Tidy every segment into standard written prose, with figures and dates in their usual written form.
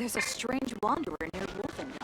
There's a strange wanderer near Wolfendom.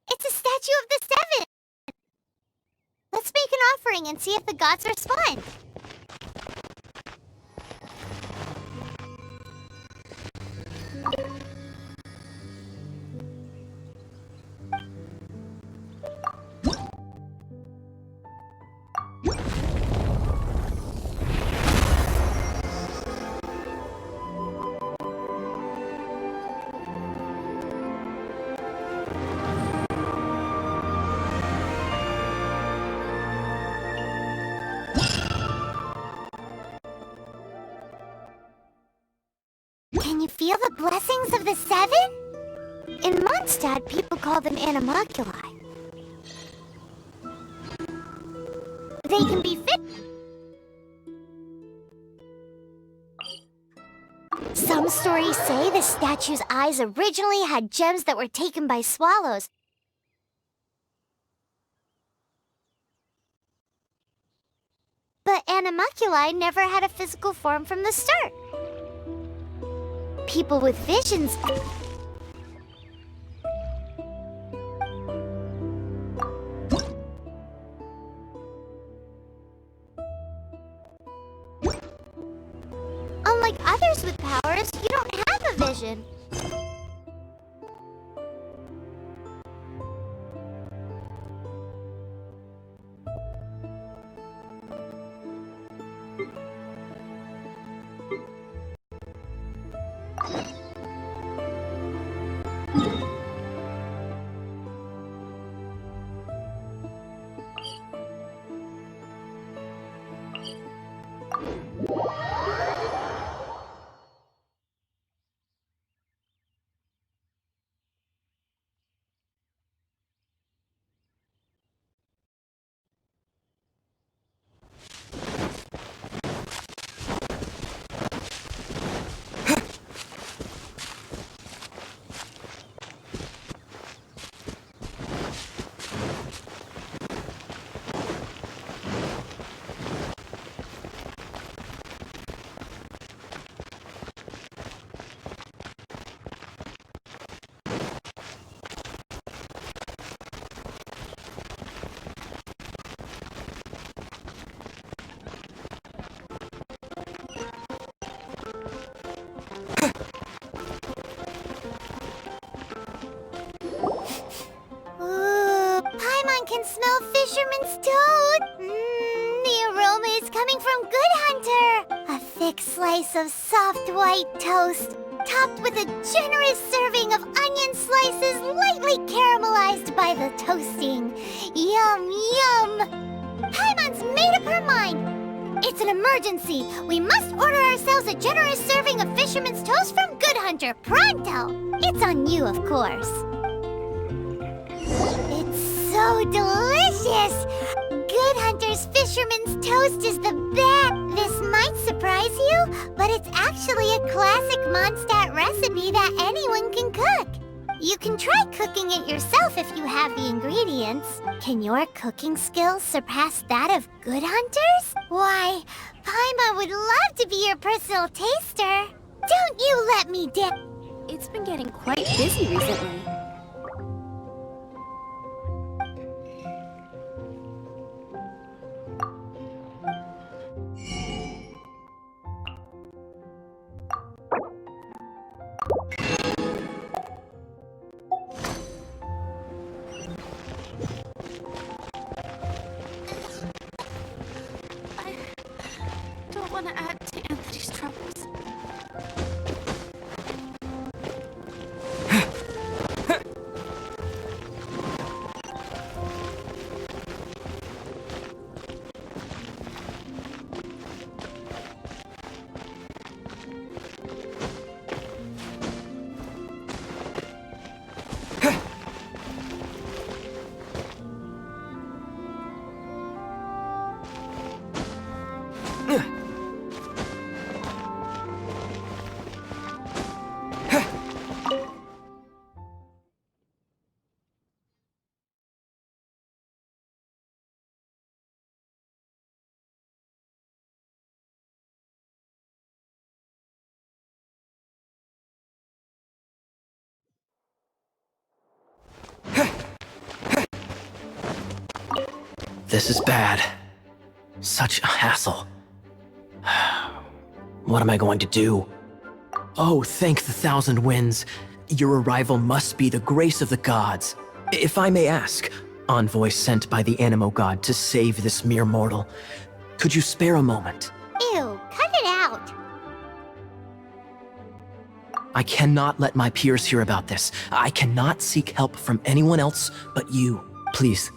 It's a statue of the Seven! Let's make an offering and see if the gods respond. Can you feel the blessings of the Seven? In Mondstadt, people call them animalculi. They can be fit. Some stories say the statue's eyes originally had gems that were taken by swallows. But animalculi never had a physical form from the start. People with visions unlike others with powers, you don't have a vision. Can smell fisherman's toad. The aroma is coming from Good Hunter. A thick slice of soft white toast, topped with a generous serving of onion slices lightly caramelized by the toasting. Yum, yum. Paimon's made up her mind. It's an emergency. We must order ourselves a generous serving of fisherman's toast from Good Hunter, pronto. It's on you, of course. So delicious! Good Hunter's Fisherman's Toast is the best. This might surprise you, but it's actually a classic Mondstadt recipe that anyone can cook. You can try cooking it yourself if you have the ingredients. Can your cooking skills surpass that of good hunters? Why, Paimon would love to be your personal taster. Don't you let me down. It's been getting quite busy recently. I don't want to add to Anthony's troubles. This is bad. Such a hassle. What am I going to do? Oh, thank the thousand winds. Your arrival must be the grace of the gods. If I may ask, envoy sent by the Animo god to save this mere mortal, could you spare a moment? Ew, cut it out. I cannot let my peers hear about this. I cannot seek help from anyone else but you. Please,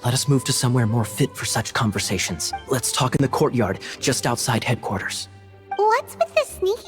let us move to somewhere more fit for such conversations. Let's talk in the courtyard, just outside headquarters. What's with the sneaking?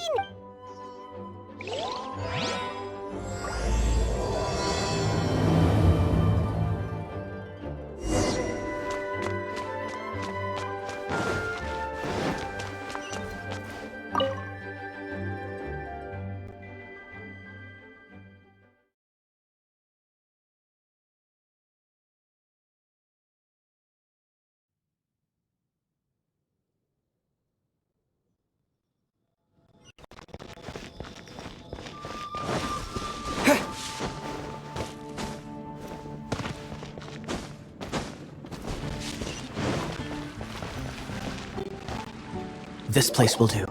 This place will do.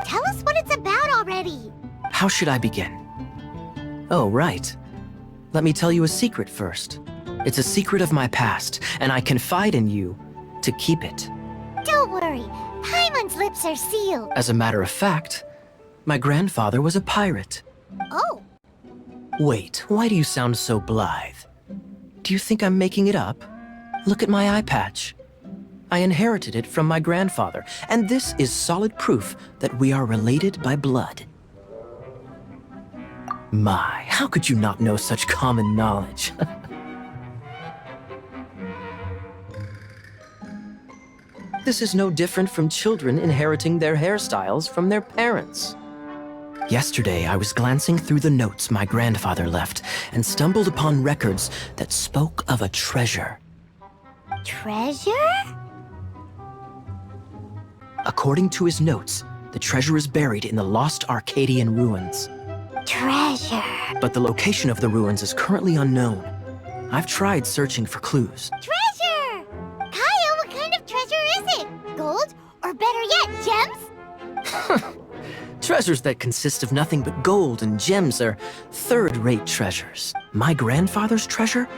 Tell us what it's about already. How should I begin? Oh, right. Let me tell you a secret first. It's a secret of my past, and I confide in you to keep it. Don't worry, Paimon's lips are sealed. As a matter of fact, my grandfather was a pirate. Oh, Wait, why do you sound so blithe? Do you think I'm making it up? Look at my eye patch. I inherited it from my grandfather, and this is solid proof that we are related by blood. My, how could you not know such common knowledge? This is no different from children inheriting their hairstyles from their parents. Yesterday, I was glancing through the notes my grandfather left and stumbled upon records that spoke of a treasure. treasure? According to his notes, the treasure is buried in the lost Arcadian ruins. Treasure. But the location of the ruins is currently unknown. I've tried searching for clues. Treasure! Kaya, what kind of treasure is it? Gold? Or better yet, gems? Treasures that consist of nothing but gold and gems are third-rate treasures. My grandfather's treasure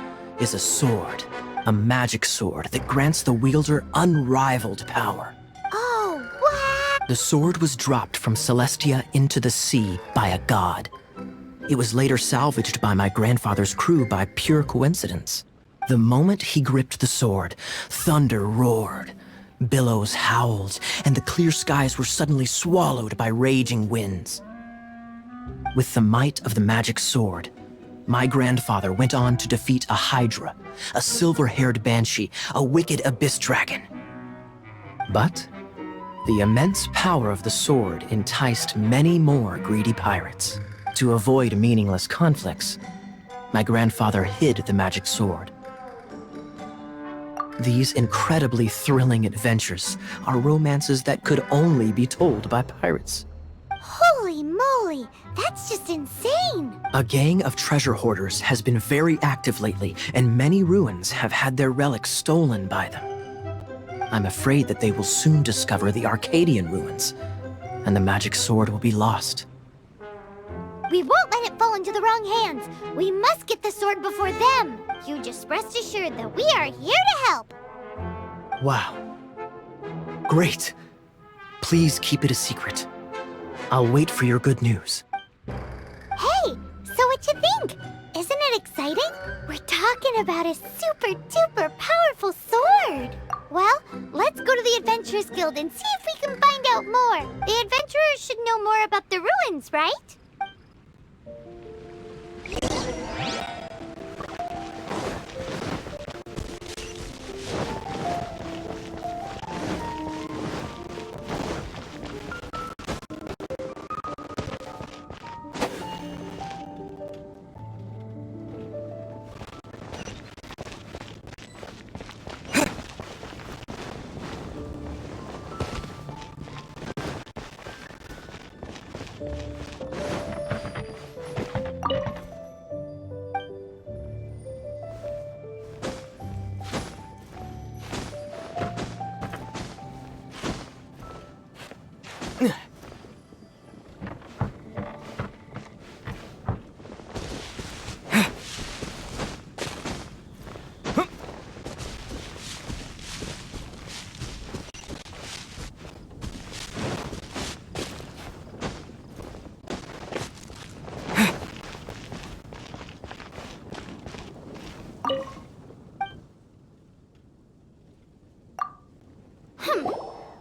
is a sword. A magic sword that grants the wielder unrivaled power. Oh, what? The sword was dropped from Celestia into the sea by a god. It was later salvaged by my grandfather's crew by pure coincidence. The moment he gripped the sword, thunder roared, billows howled, and the clear skies were suddenly swallowed by raging winds. With the might of the magic sword, my grandfather went on to defeat a hydra, a silver-haired banshee, a wicked abyss dragon. But the immense power of the sword enticed many more greedy pirates. To avoid meaningless conflicts, my grandfather hid the magic sword. These incredibly thrilling adventures are romances that could only be told by pirates. Holy moly, that's just insane! A gang of treasure hoarders has been very active lately, and many ruins have had their relics stolen by them. I'm afraid that they will soon discover the Arcadian ruins, and the magic sword will be lost. We won't let it fall into the wrong hands. We must get the sword before them. You just rest assured that we are here to help. Wow. Great. Please keep it a secret. I'll wait for your good news. Hey, so what you think? Isn't it exciting? We're talking about a super duper powerful sword. Well, let's go to the Adventurers Guild and see if we can find out more. The adventurers should know more about the ruins, right?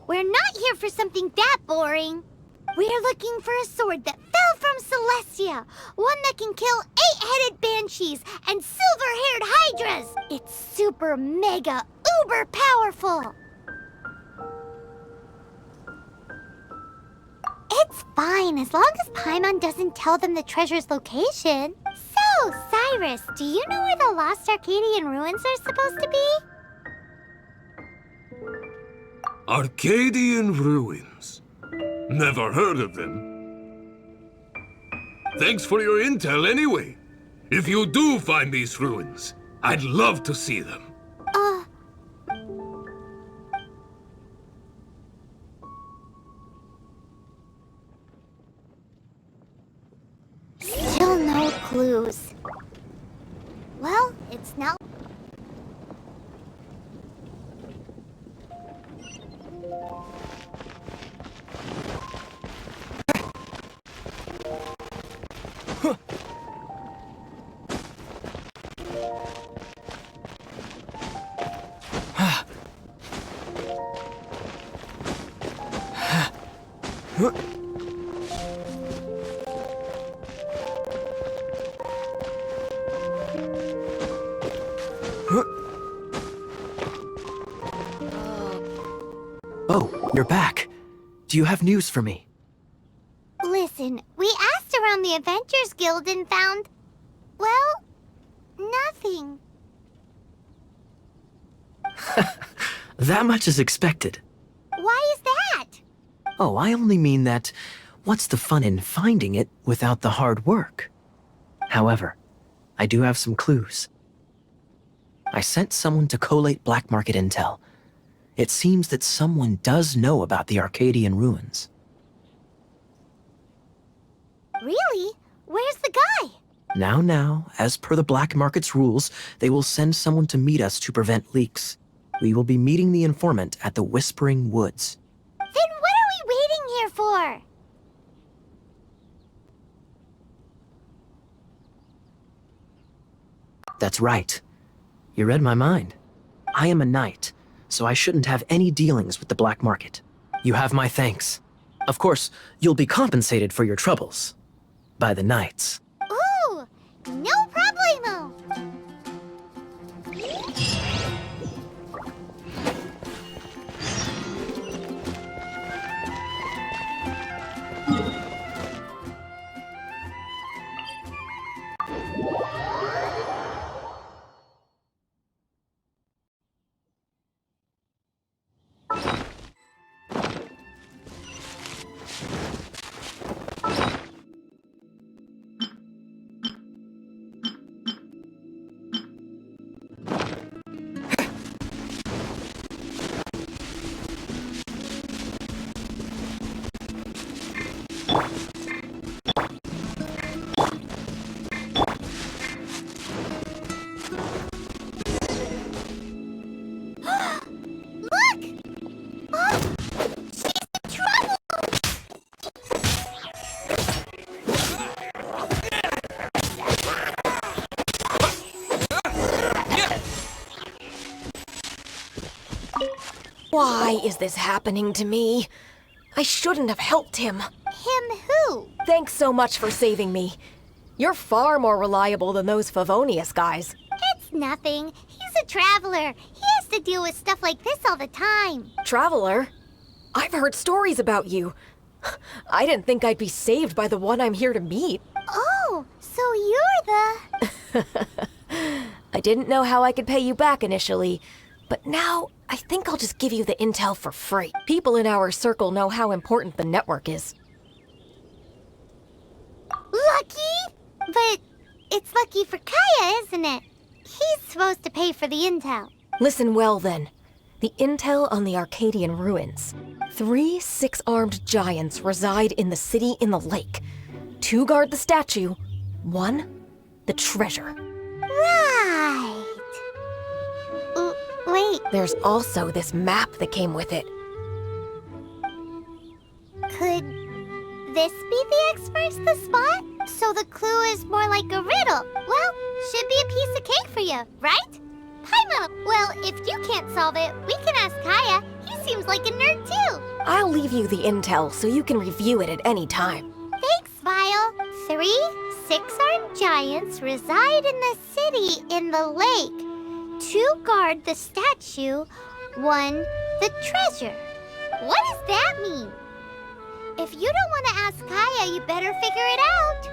We're not here for something that boring. We're looking for a sword that fell from Celestia. One that can kill 8-headed banshees and silver-haired hydras. It's super mega uber powerful. It's fine as long as Paimon doesn't tell them the treasure's location. So, Cyrus, do you know where the lost Arcadian ruins are supposed to be? Arcadian ruins. Never heard of them. Thanks for your intel anyway. If you do find these ruins, I'd love to see them. Still no clues. Well, it's not... Oh, you're back. Do you have news for me? Listen, we asked around the Adventurers Guild and found... well, nothing. That much is expected. Why is that? Oh, I only mean that what's the fun in finding it without the hard work? However, I do have some clues. I sent someone to collate black market intel. It seems that someone does know about the Arcadian ruins. Really? Where's the guy? Now, as per the black market's rules, they will send someone to meet us to prevent leaks. We will be meeting the informant at the Whispering Woods. Then what are we waiting here for? That's right. You read my mind. I am a knight, so I shouldn't have any dealings with the black market. You have my thanks. Of course, you'll be compensated for your troubles. By the knights. Ooh, no problemo. Why is this happening to me? I shouldn't have helped him. Him who? Thanks so much for saving me. You're far more reliable than those Favonius guys. It's nothing. He's a traveler. He has to deal with stuff like this all the time. Traveler? I've heard stories about you. I didn't think I'd be saved by the one I'm here to meet. Oh, so you're the... I didn't know how I could pay you back initially, but now I think I'll just give you the intel for free. People in our circle know how important the network is. Lucky? But it's lucky for Kaya, isn't it? He's supposed to pay for the intel. Listen well then. The intel on the Arcadian ruins. 3 6-armed giants reside in the city in the lake. 2 guard the statue, 1 the treasure. Right. Wait, There's also this map that came with it. could this be the X-First the spot? So the clue is more like a riddle. Well, should be a piece of cake for you, right? Paimon, well, if you can't solve it, we can ask Kaya. He seems like a nerd too. I'll leave you the intel so you can review it at any time. Thanks, Vile. 3 6-armed giants reside in the city in the lake. 2 guard the statue, 1 the treasure. What does that mean? If you don't want to ask Kaya, you better figure it out.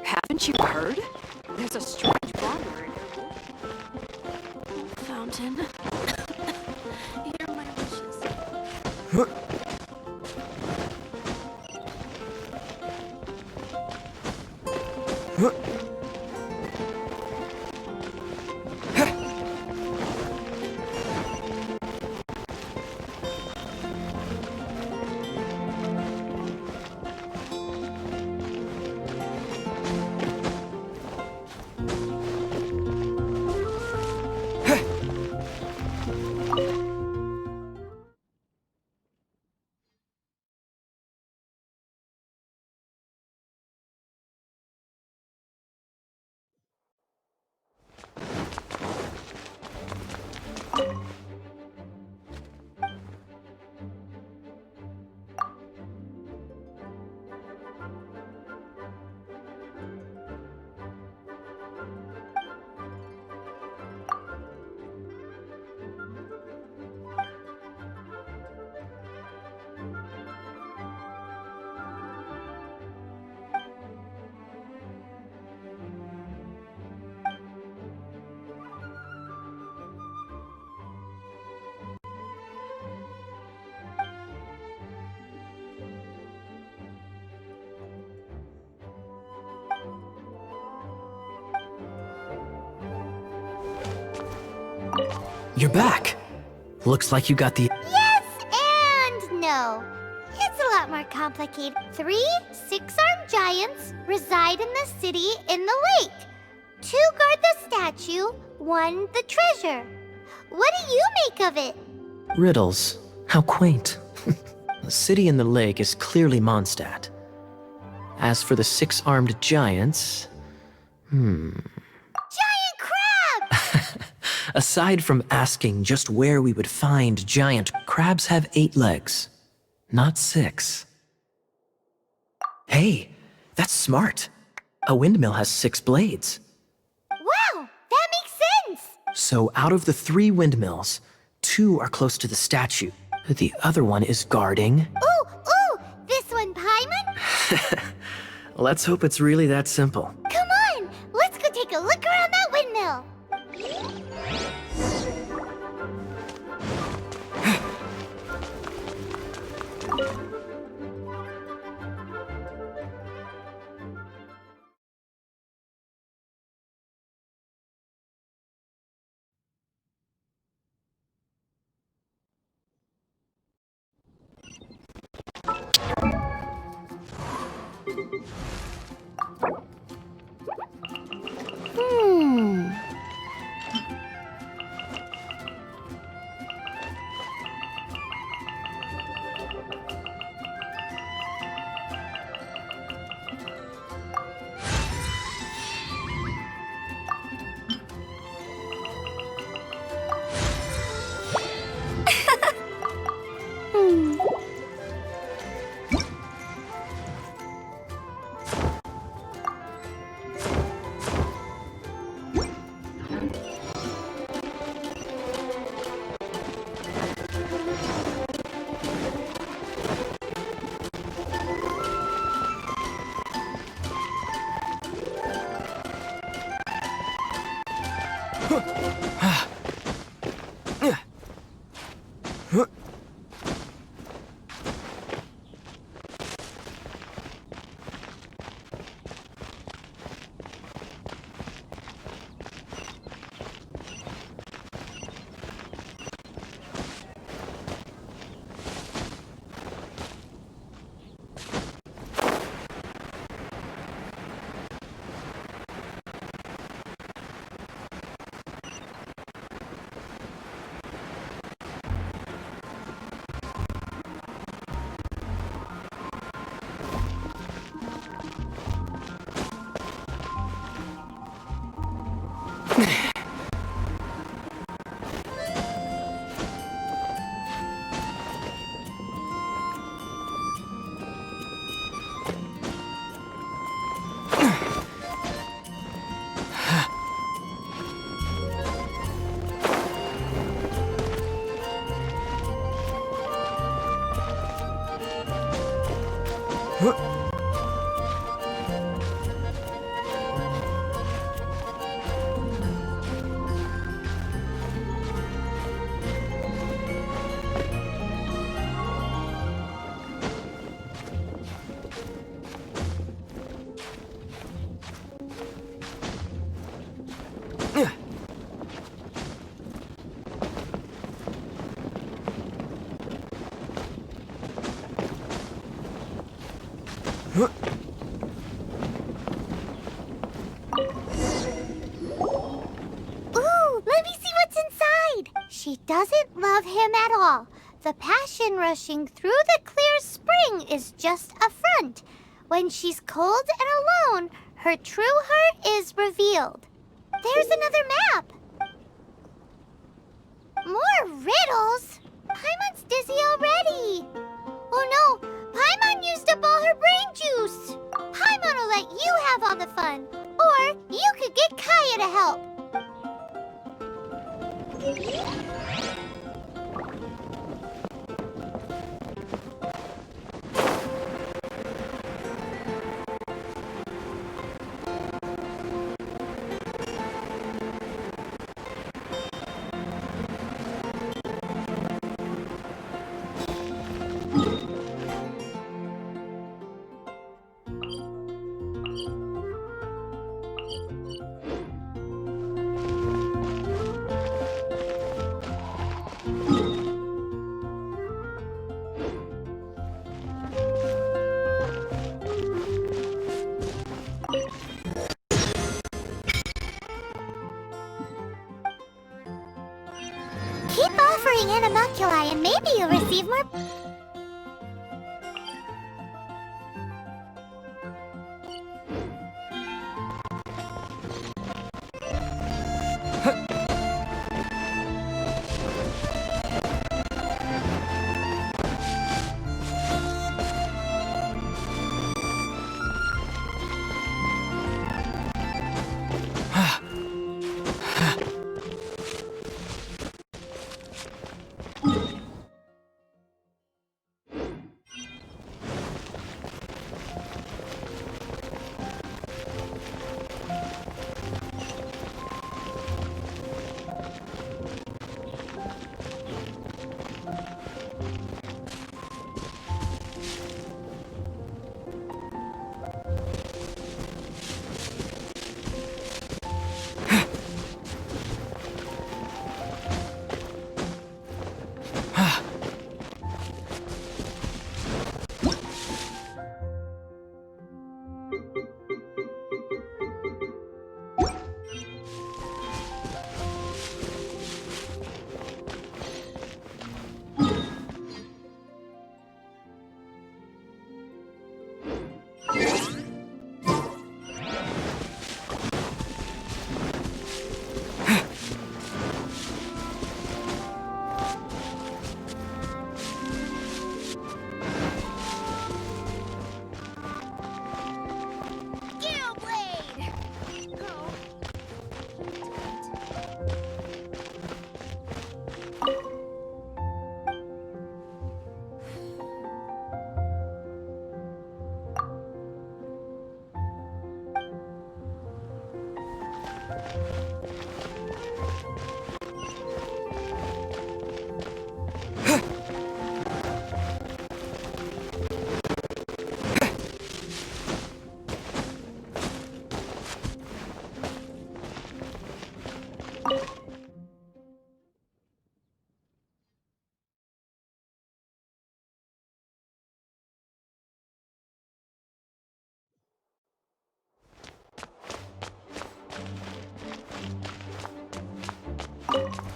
Haven't you heard? There's a strange wanderer in her wood. Fountain. Hear my wishes. You're back. Looks like you got the... Yes and no. It's a lot more complicated. 3 6-armed giants reside in the city in the lake. 2 guard the statue, 1 the treasure. What do you make of it? Riddles. How quaint. The city in the lake is clearly Mondstadt. As for the 6-armed giants... Giant crab! Aside from asking just where we would find giant crabs have 8 legs, not 6. Hey, that's smart. A windmill has 6 blades. Wow, that makes sense! So out of the 3 windmills, 2 are close to the statue. The other one is guarding. Ooh, this one Paimon? Let's hope it's really that simple. Come on, let's go take a look around that windmill. She doesn't love him at all. The passion rushing through the clear spring is just a front. When she's cold and alone, her true heart is revealed. There's another map. More riddles? Paimon's dizzy already. Oh no, Paimon used up all her brain juice. Paimon will let you have all the fun. Or you could get Kaya to help. Keep offering animalculi and maybe you'll receive more...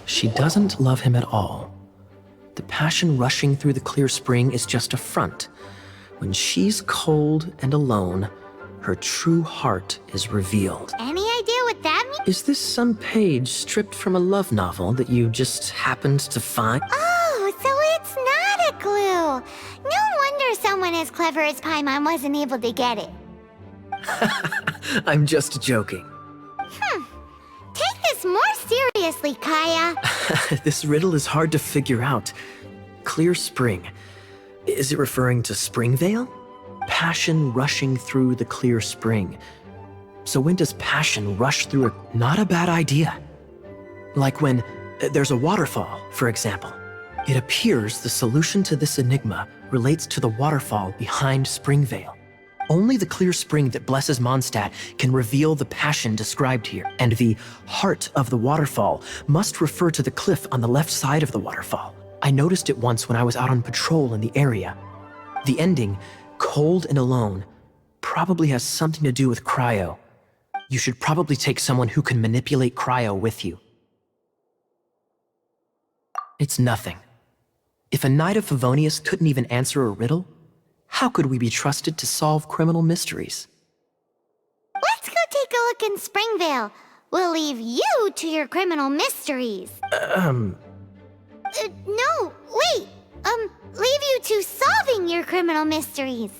She doesn't love him at all. The passion rushing through the clear spring is just a front. When she's cold and alone, her true heart is revealed. Any idea what that means? Is this some page stripped from a love novel that you just happened to find? Oh, so it's not a clue. No wonder someone as clever as Paimon wasn't able to get it. I'm just joking. Take this more seriously, Kaya. This riddle is hard to figure out. Clear spring. Is it referring to Springvale? Passion rushing through the clear spring. So when does passion rush through a... Not a bad idea. Like when there's a waterfall, for example. It appears the solution to this enigma relates to the waterfall behind Springvale. Only the clear spring that blesses Mondstadt can reveal the passion described here, and the heart of the waterfall must refer to the cliff on the left side of the waterfall. I noticed it once when I was out on patrol in the area. The ending, cold and alone, probably has something to do with cryo. You should probably take someone who can manipulate cryo with you. It's nothing. If a Knight of Favonius couldn't even answer a riddle, how could we be trusted to solve criminal mysteries? Let's go take a look in Springvale. We'll leave you to your criminal mysteries. No, wait. Leave you to solving your criminal mysteries.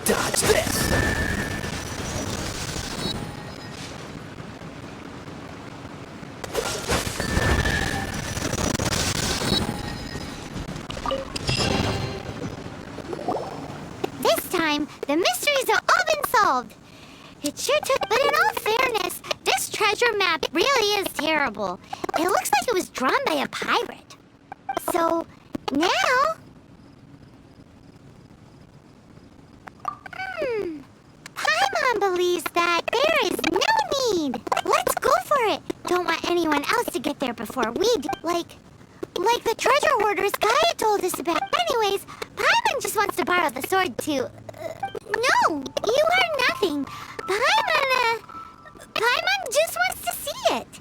Dodge this! This time, the mysteries have all been solved. It sure took, but in all fairness, this treasure map really is terrible. It looks like it was drawn by a pirate. So, now... Paimon believes that there is no need. Let's go for it. Don't want anyone else to get there before we do. Like the treasure hoarders Gaia told us about. Anyways, Paimon just wants to borrow the sword to... no, you heard nothing. Paimon just wants to see it.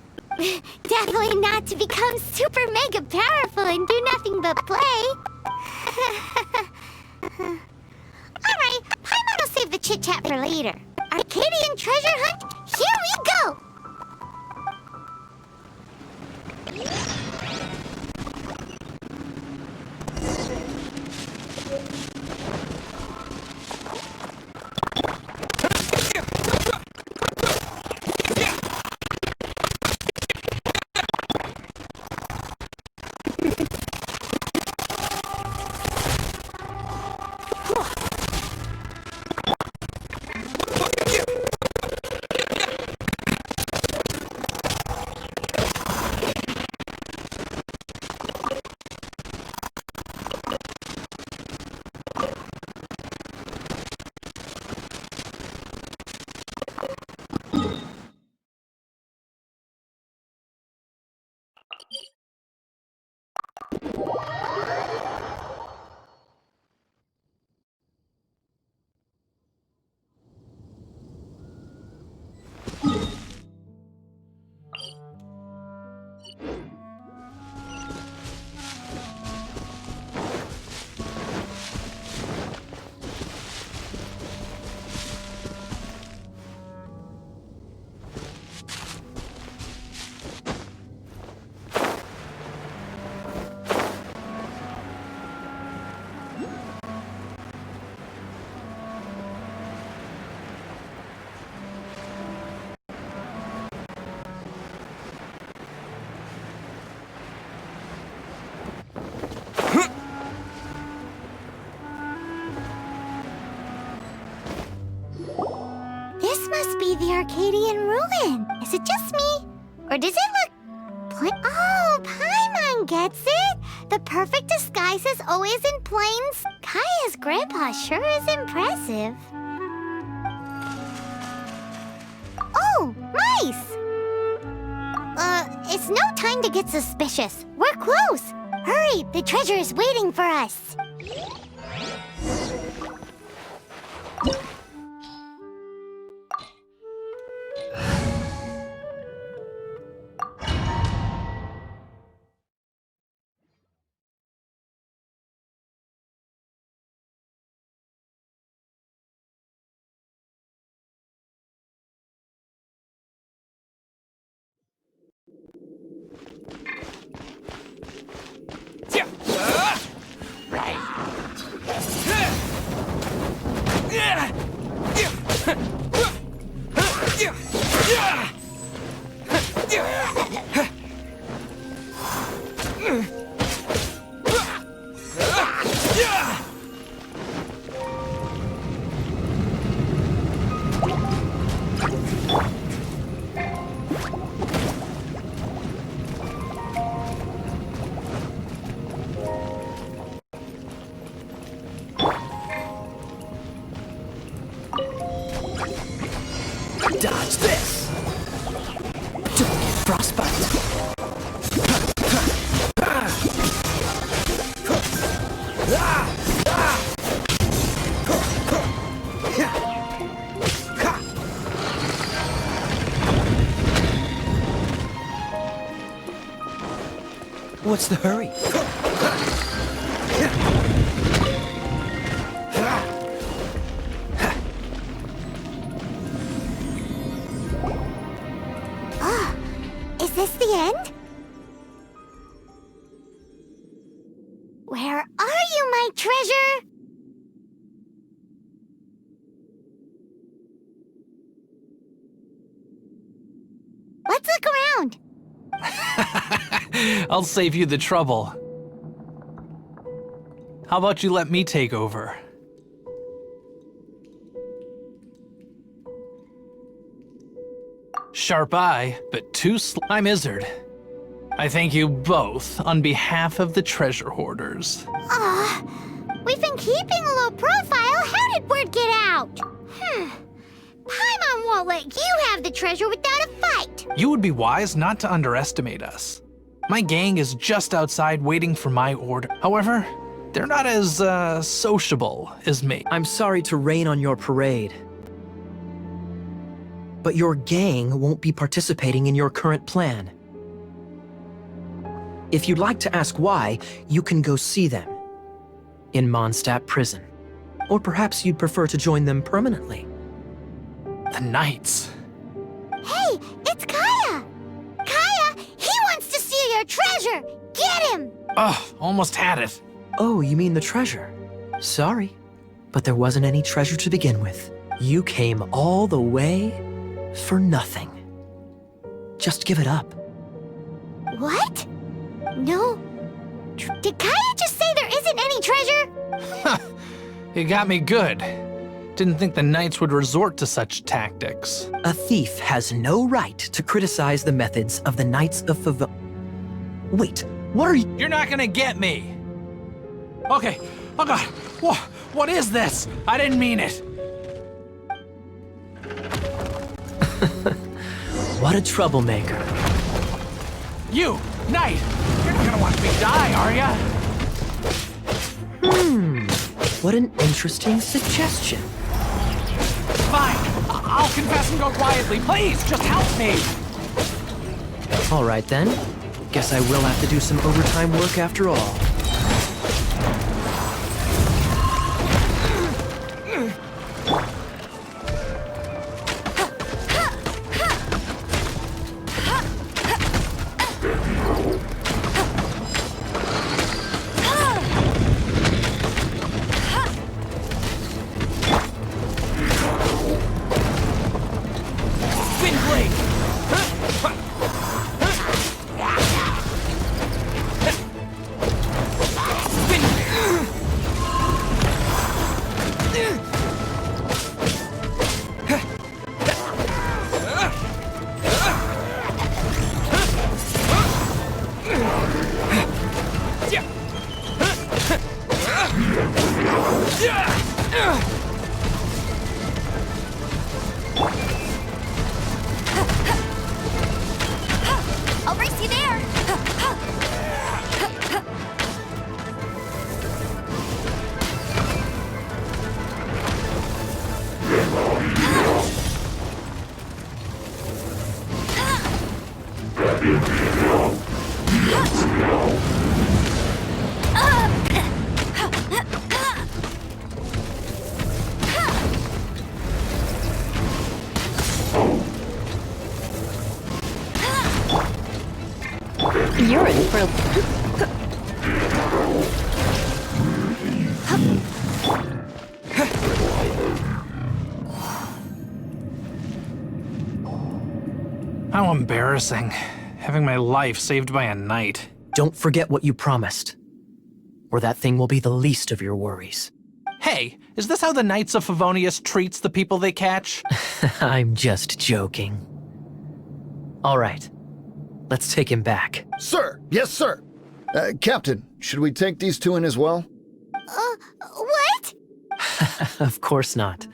Definitely not to become super mega powerful and do nothing but play. Alright, Paimon will save the chit-chat for later. Arcadian treasure hunt, here we go! This must be the Arcadian ruin. Is it just me? Or does it look... Oh, Paimon gets it? The perfect disguise is always in plains. Kaya's grandpa sure is impressive. Oh, mice! It's no time to get suspicious. We're close. Hurry, the treasure is waiting for us. Dodge this! Don't get frostbite! What's the hurry? Is this the end? Where are you, my treasure? Let's look around. I'll save you the trouble. How about you let me take over? Sharp eye, but too I'm Izzard. I thank you both on behalf of the treasure hoarders. We've been keeping a low profile. How did word get out? Paimon won't let you have the treasure without a fight. You would be wise not to underestimate us. My gang is just outside waiting for my order. However, they're not as, sociable as me. I'm sorry to rain on your parade, but your gang won't be participating in your current plan. If you'd like to ask why, you can go see them in Mondstadt prison. Or perhaps you'd prefer to join them permanently. The Knights. Hey, it's Kaya! Kaya, he wants to steal your treasure! Get him! Ugh, almost had it. Oh, you mean the treasure? Sorry, but there wasn't any treasure to begin with. You came all the way for nothing. Just give it up. What? No. Did Kaya just say there isn't any treasure? You got me good. Didn't think the Knights would resort to such tactics. A thief has no right to criticize the methods of the Knights of Favon. Wait, what are you— You're not gonna get me! Okay, oh god, what is this? I didn't mean it. What a troublemaker. You, Knight, you're not gonna watch me die, are ya? What an interesting suggestion. Fine, I'll confess and go quietly. Please, just help me! All right then. Guess I will have to do some overtime work after all. You're in for How embarrassing. Having my life saved by a knight. Don't forget what you promised, or that thing will be the least of your worries. Hey, is this how the Knights of Favonius treats the people they catch? I'm just joking. All right, let's take him back. Sir! Yes, sir! Captain, should we take these two in as well? What? Of course not.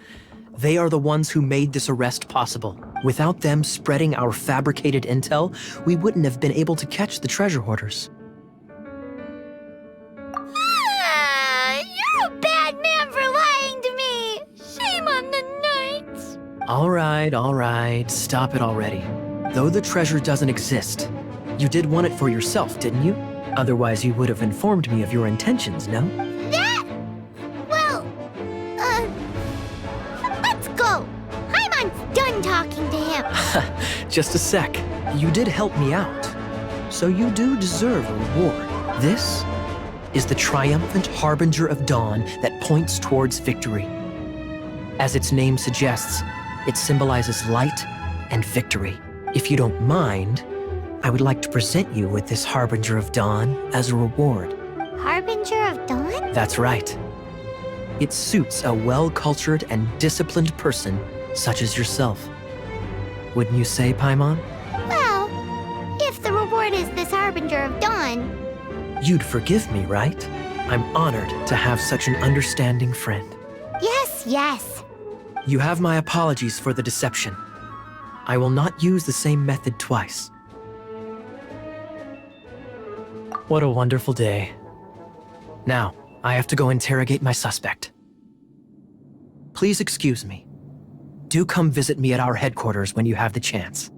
They are the ones who made this arrest possible. Without them spreading our fabricated intel, we wouldn't have been able to catch the treasure hoarders. You're a bad man for lying to me! Shame on the knights! All right, stop it already. Though the treasure doesn't exist, you did want it for yourself, didn't you? Otherwise, you would have informed me of your intentions, no? That? Well, let's go! Paimon's done talking to him. Just a sec. You did help me out, so you do deserve a reward. This is the triumphant harbinger of dawn that points towards victory. As its name suggests, it symbolizes light and victory. If you don't mind, I would like to present you with this harbinger of dawn as a reward. Harbinger of Dawn? That's right. It suits a well-cultured and disciplined person such as yourself. Wouldn't you say, Paimon? Well, if the reward is this Harbinger of Dawn, You'd forgive me, right? I'm honored to have such an understanding friend. yes. You have my apologies for the deception. I will not use the same method twice. What a wonderful day. Now, I have to go interrogate my suspect. Please excuse me. Do come visit me at our headquarters when you have the chance.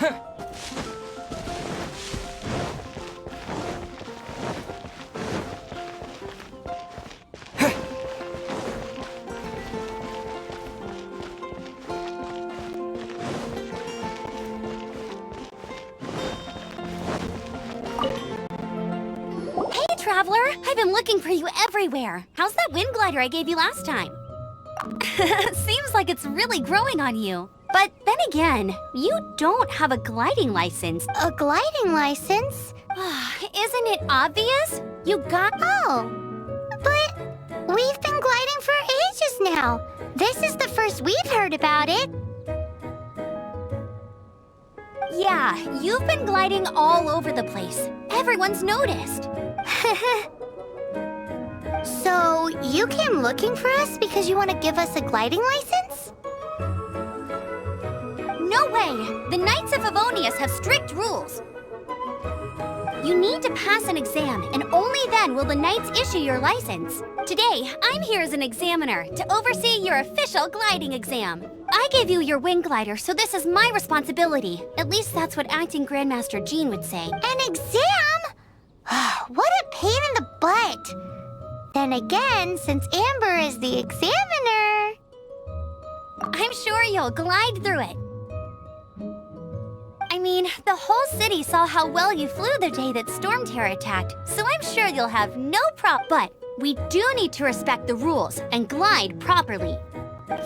Hey, Traveler! I've been looking for you everywhere. How's that wind glider I gave you last time? Seems like it's really growing on you. But then again, you don't have a gliding license. A gliding license? Isn't it obvious? You got... Oh, but we've been gliding for ages now. This is the first we've heard about it. Yeah, you've been gliding all over the place. Everyone's noticed. So, you came looking for us because you want to give us a gliding license? No way! The Knights of Favonius have strict rules. You need to pass an exam, and only then will the Knights issue your license. Today, I'm here as an examiner to oversee your official gliding exam. I gave you your wing glider, so this is my responsibility. At least that's what Acting Grandmaster Jean would say. An exam? What a pain in the butt! Then again, since Amber is the examiner... I'm sure you'll glide through it. I mean, the whole city saw how well you flew the day that Storm Terror attacked, so I'm sure you'll have no problem. But we do need to respect the rules and glide properly.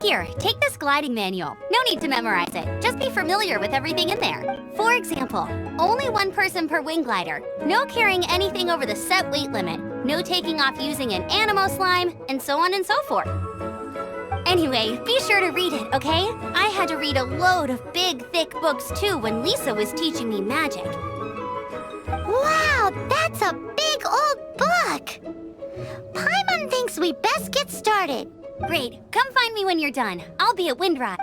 Here, take this gliding manual. No need to memorize it. Just be familiar with everything in there. For example, only one person per wing glider. No carrying anything over the set weight limit. No taking off using an animo slime, and so on and so forth. Anyway, be sure to read it, okay? I had to read a load of big, thick books too when Lisa was teaching me magic. Wow, that's a big old book! Paimon thinks we best get started. Great, come find me when you're done. I'll be at Windrot.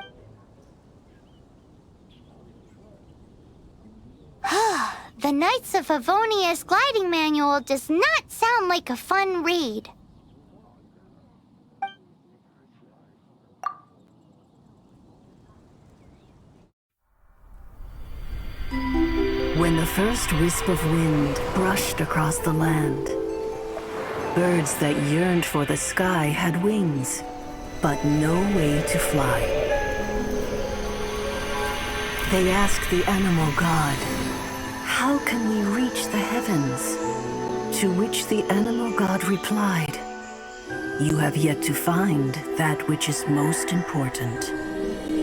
The Knights of Favonius gliding manual does not sound like a fun read. When the first wisp of wind brushed across the land, birds that yearned for the sky had wings, but no way to fly. They asked the animal god, "How can we reach the heavens?" To which the animal god replied, "You have yet to find that which is most important."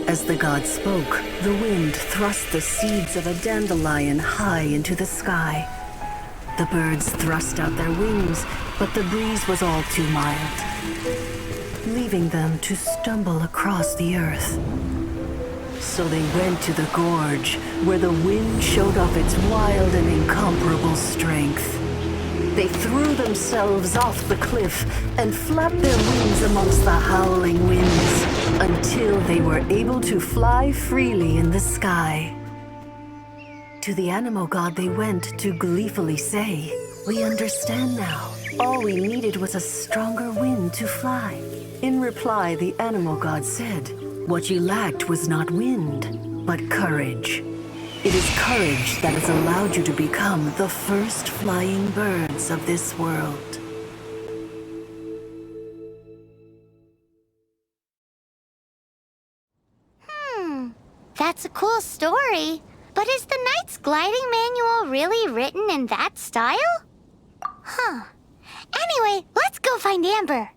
As the god spoke, the wind thrust the seeds of a dandelion high into the sky. The birds thrust out their wings, but the breeze was all too mild, leaving them to stumble across the earth. So they went to the gorge, where the wind showed off its wild and incomparable strength. They threw themselves off the cliff and flapped their wings amongst the howling winds until they were able to fly freely in the sky. To the animal god they went to gleefully say, "We understand now. All we needed was a stronger wind to fly." In reply, the animal god said, "What you lacked was not wind, but courage. It is courage that has allowed you to become the first flying birds of this world." That's a cool story. But is the Knight's gliding manual really written in that style? Anyway, let's go find Amber.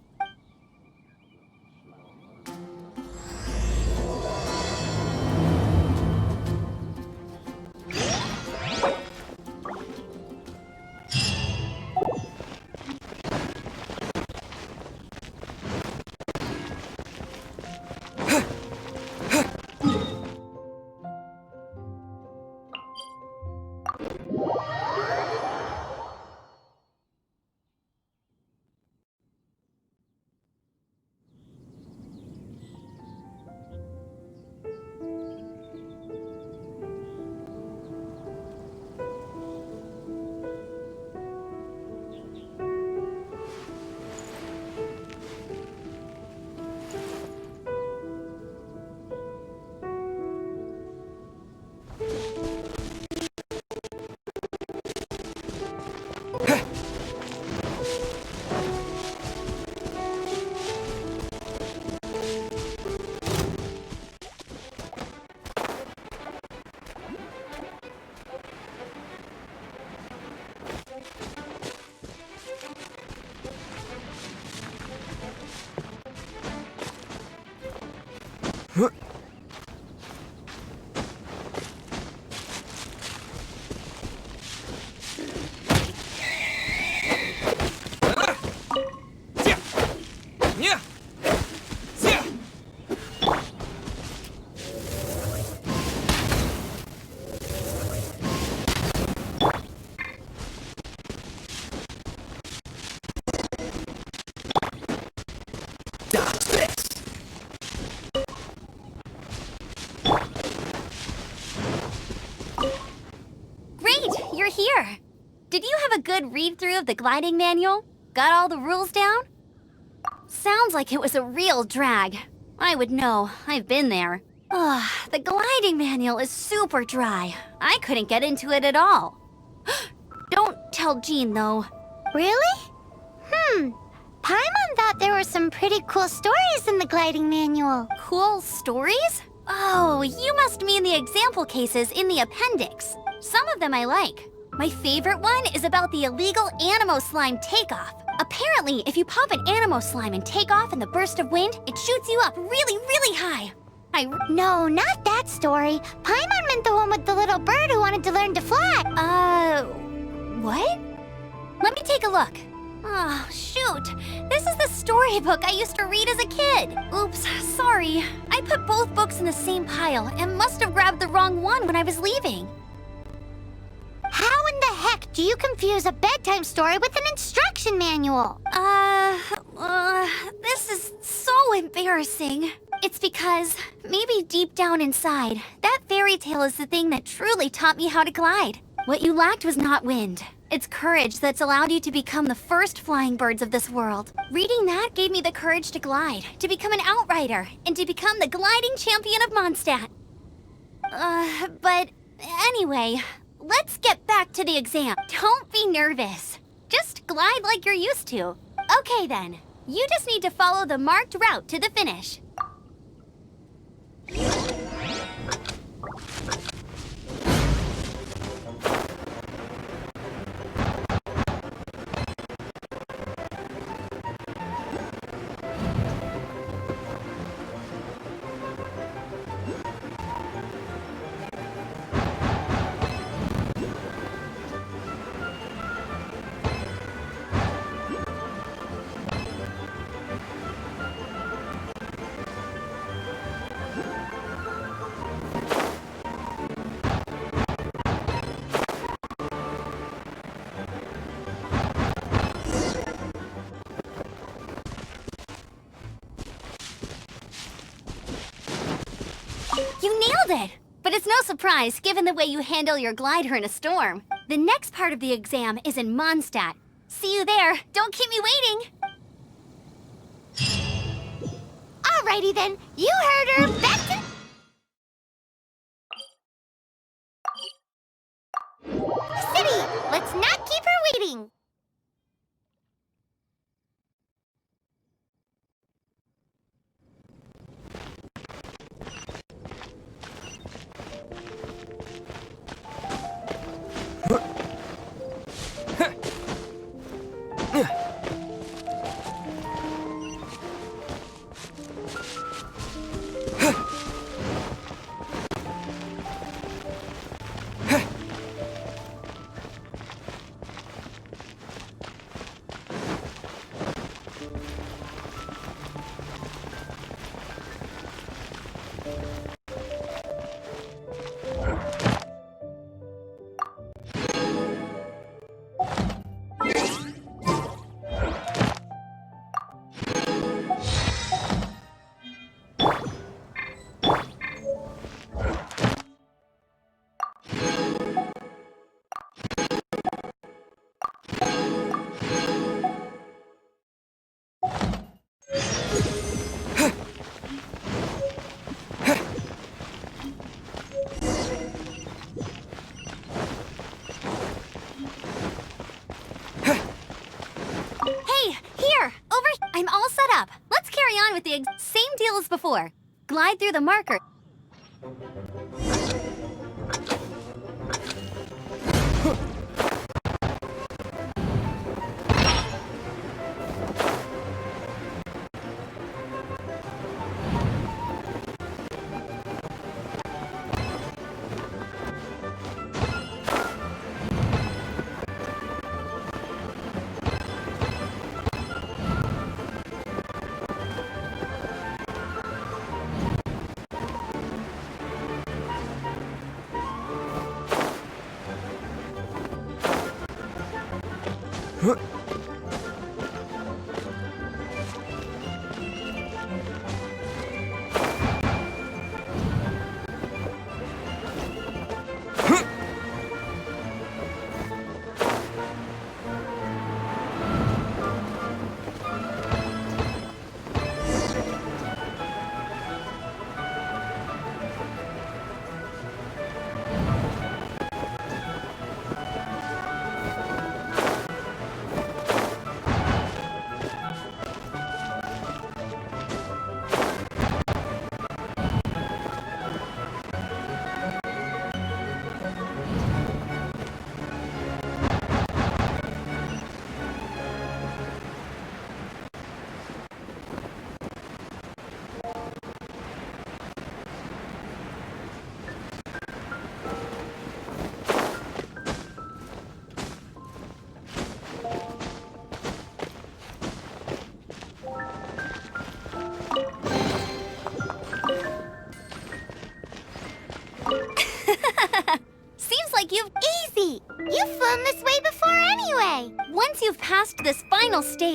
Great, you're here. Did you have a good read-through of the gliding manual? Got all the rules down? Sounds like it was a real drag. I would know, I've been there. Ugh, the gliding manual is super dry. I couldn't get into it at all. Don't tell Jean, though. Really? Paimon thought there were some pretty cool stories in the gliding manual. Cool stories? Oh, you must mean the example cases in the appendix. Some of them I like. My favorite one is about the illegal Animo slime takeoff. Apparently, if you pop an Animo slime and take off in the burst of wind, it shoots you up really, really high. No, not that story. Paimon meant the one with the little bird who wanted to learn to fly. What? Let me take a look. Oh, shoot. This is the storybook I used to read as a kid. Oops, sorry. I put both books in the same pile and must have grabbed the wrong one when I was leaving. How in the heck do you confuse a bedtime story with an instruction manual? This is so embarrassing. It's because, maybe deep down inside, that fairy tale is the thing that truly taught me how to glide. What you lacked was not wind. It's courage that's allowed you to become the first flying birds of this world. Reading that gave me the courage to glide, to become an outrider, and to become the gliding champion of Mondstadt. But anyway, let's get back to the exam. Don't be nervous. Just glide like you're used to. Okay then, you just need to follow the marked route to the finish. You nailed it! But it's no surprise, given the way you handle your glider in a storm. The next part of the exam is in Mondstadt. See you there. Don't keep me waiting. Alrighty then, you heard her. Back to... City! Let's not keep her waiting. I'm all set up. Let's carry on with the same deal as before. Glide through the marker.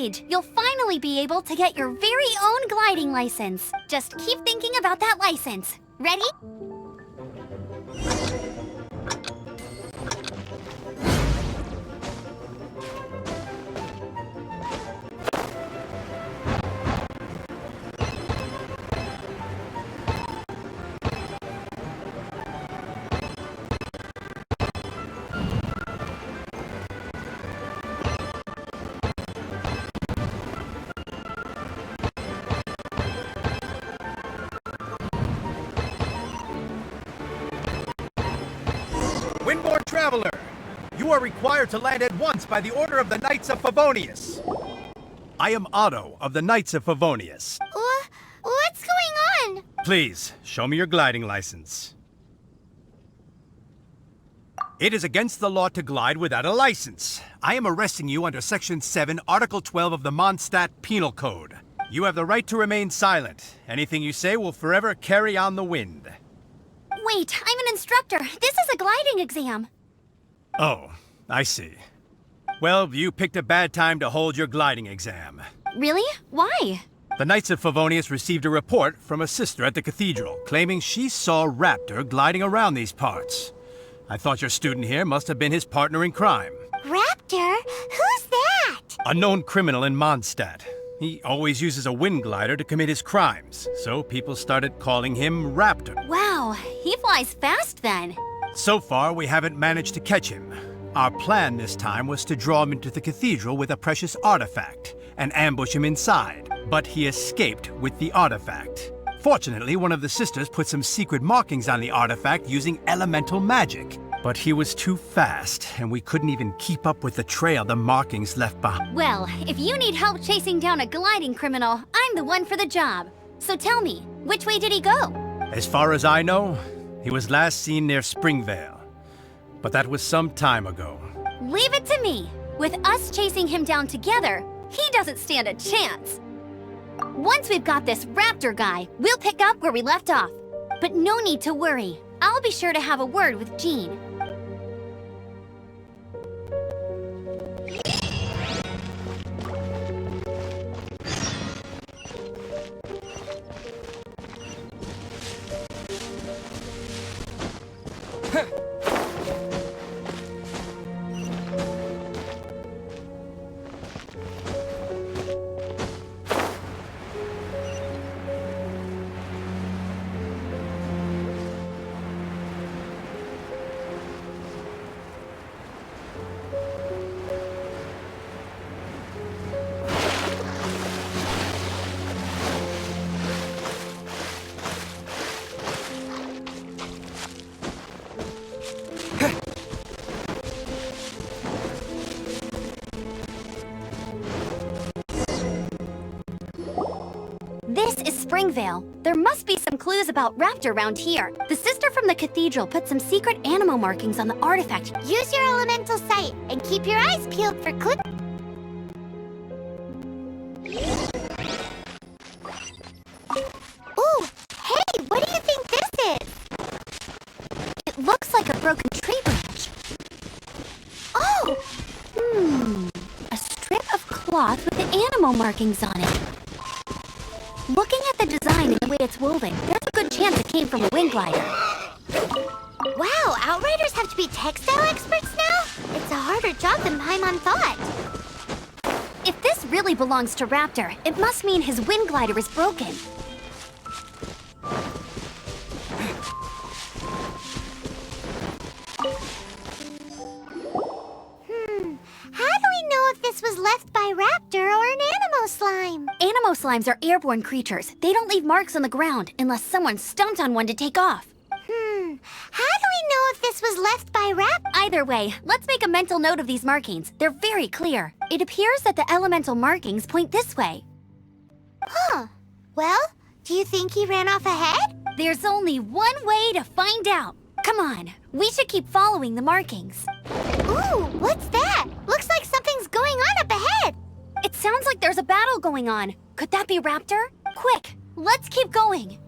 age, you'll finally be able to get your very own gliding license. Just keep thinking about that license. Ready? Windborne Traveler, you are required to land at once by the order of the Knights of Favonius. I am Otto of the Knights of Favonius. What's going on? Please, show me your gliding license. It is against the law to glide without a license. I am arresting you under Section 7, Article 12 of the Mondstadt Penal Code. You have the right to remain silent. Anything you say will forever carry on the wind. Wait, I'm an instructor. This is a gliding exam. Oh, I see. Well, you picked a bad time to hold your gliding exam. Really? Why? The Knights of Favonius received a report from a sister at the cathedral claiming she saw Raptor gliding around these parts. I thought your student here must have been his partner in crime. Raptor? Who's that? A known criminal in Mondstadt. He always uses a wind glider to commit his crimes, so people started calling him Raptor. Wow, he flies fast then. So far, we haven't managed to catch him. Our plan this time was to draw him into the cathedral with a precious artifact and ambush him inside, but he escaped with the artifact. Fortunately, one of the sisters put some secret markings on the artifact using elemental magic. But he was too fast, and we couldn't even keep up with the trail the markings left behind. Well, if you need help chasing down a gliding criminal, I'm the one for the job. So tell me, which way did he go? As far as I know, he was last seen near Springvale. But that was some time ago. Leave it to me. With us chasing him down together, he doesn't stand a chance. Once we've got this Raptor guy, we'll pick up where we left off. But no need to worry. I'll be sure to have a word with Jean. This is Springvale. There must be some clues about Raptor around here. The sister from the cathedral put some secret animal markings on the artifact. Use your elemental sight and keep your eyes peeled for clues. Ooh, hey, what do you think this is? It looks like a broken tree branch. Oh, A strip of cloth with the animal markings on it. Looking at the design and the way it's woven, there's a good chance it came from a wind glider. wow, Outriders have to be textile experts now? It's a harder job than Paimon thought. If this really belongs to Raptor, it must mean his wind glider is broken. How do we know if this was left by Raptor or an Animo slime? Animo slimes are airborne creatures. They don't leave marks on the ground unless someone stomped on one to take off. How do we know if this was left by Raptor? Either way, let's make a mental note of these markings. They're very clear. It appears that the elemental markings point this way. Huh. Well, do you think he ran off ahead? There's only one way to find out. Come on, we should keep following the markings. Ooh, what's that? Looks like something's going on up ahead. It sounds like there's a battle going on. Could that be Raptor? Quick, let's keep going.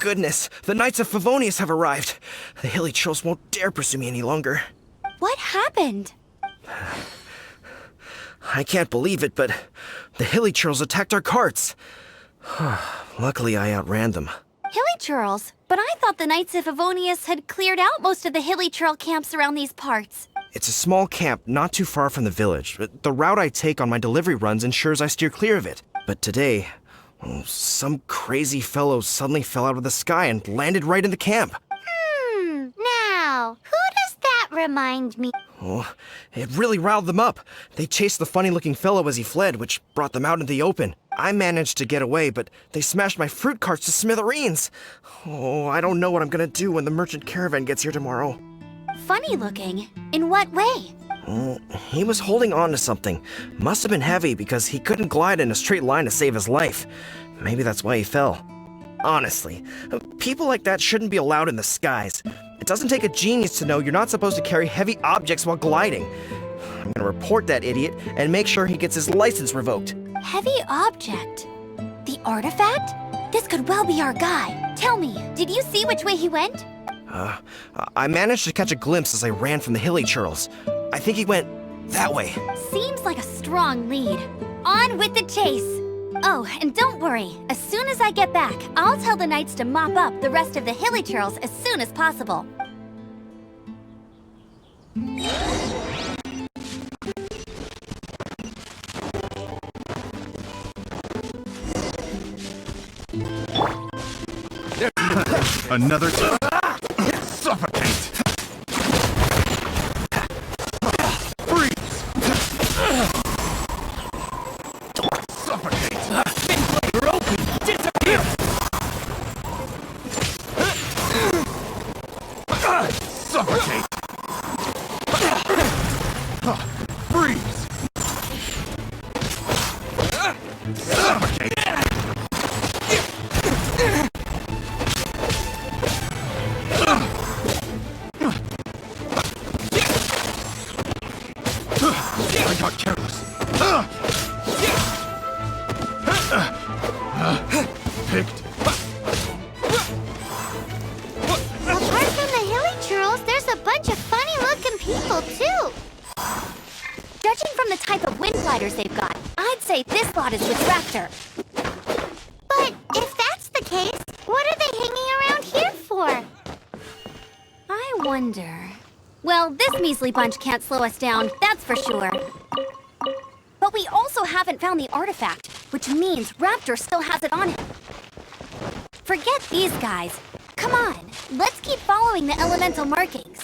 goodness, the Knights of Favonius have arrived. The hilly trolls won't dare pursue me any longer. What happened? I can't believe it, but the hilly trolls attacked our carts. Luckily, I outran them. Hilly churls? But I thought the Knights of Favonius had cleared out most of the hilly trail camps around these parts. It's a small camp not too far from the village, but the route I take on my delivery runs ensures I steer clear of it. But today, some crazy fellow suddenly fell out of the sky and landed right in the camp. Now, who does that remind me? Oh, it really riled them up. They chased the funny-looking fellow as he fled, which brought them out in the open. I managed to get away, but they smashed my fruit carts to smithereens. Oh, I don't know what I'm gonna do when the merchant caravan gets here tomorrow. Funny looking? In what way? He was holding on to something. Must have been heavy because he couldn't glide in a straight line to save his life. Maybe that's why he fell. Honestly, people like that shouldn't be allowed in the skies. It doesn't take a genius to know you're not supposed to carry heavy objects while gliding. I'm gonna report that idiot and make sure he gets his license revoked. Heavy object? The artifact? This could well be our guy. Tell me, did you see which way he went? I managed to catch a glimpse as I ran from the hilly churls. I think he went that way. Seems like a strong lead. On with the chase! Oh, and don't worry. As soon as I get back, I'll tell the knights to mop up the rest of the hilly churls as soon as possible. Another suffocate! Freeze! Suffocate! You're open! Disappear! Suffocate! Freeze! Suffocate! I got careless. Picked. Apart from the hilly churls, there's a bunch of funny-looking people, too. Judging from the type of wind gliders they've got, I'd say this lot is with Raptor. But if that's the case, what are they hanging around here for? I wonder... Well, this measly bunch can't slow us down, that's for sure. But we also haven't found the artifact, which means Raptor still has it on him. Forget these guys. Come on, let's keep following the elemental markings.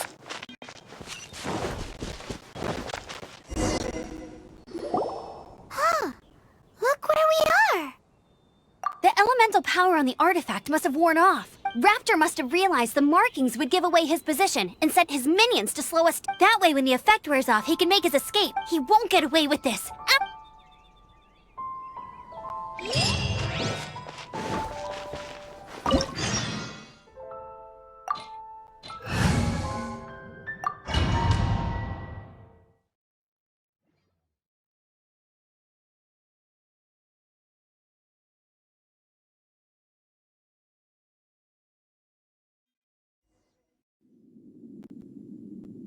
Huh. Look where we are. The elemental power on the artifact must have worn off. Raptor must have realized the markings would give away his position and sent his minions to slow us. That way, when the effect wears off, he can make his escape. He won't get away with this.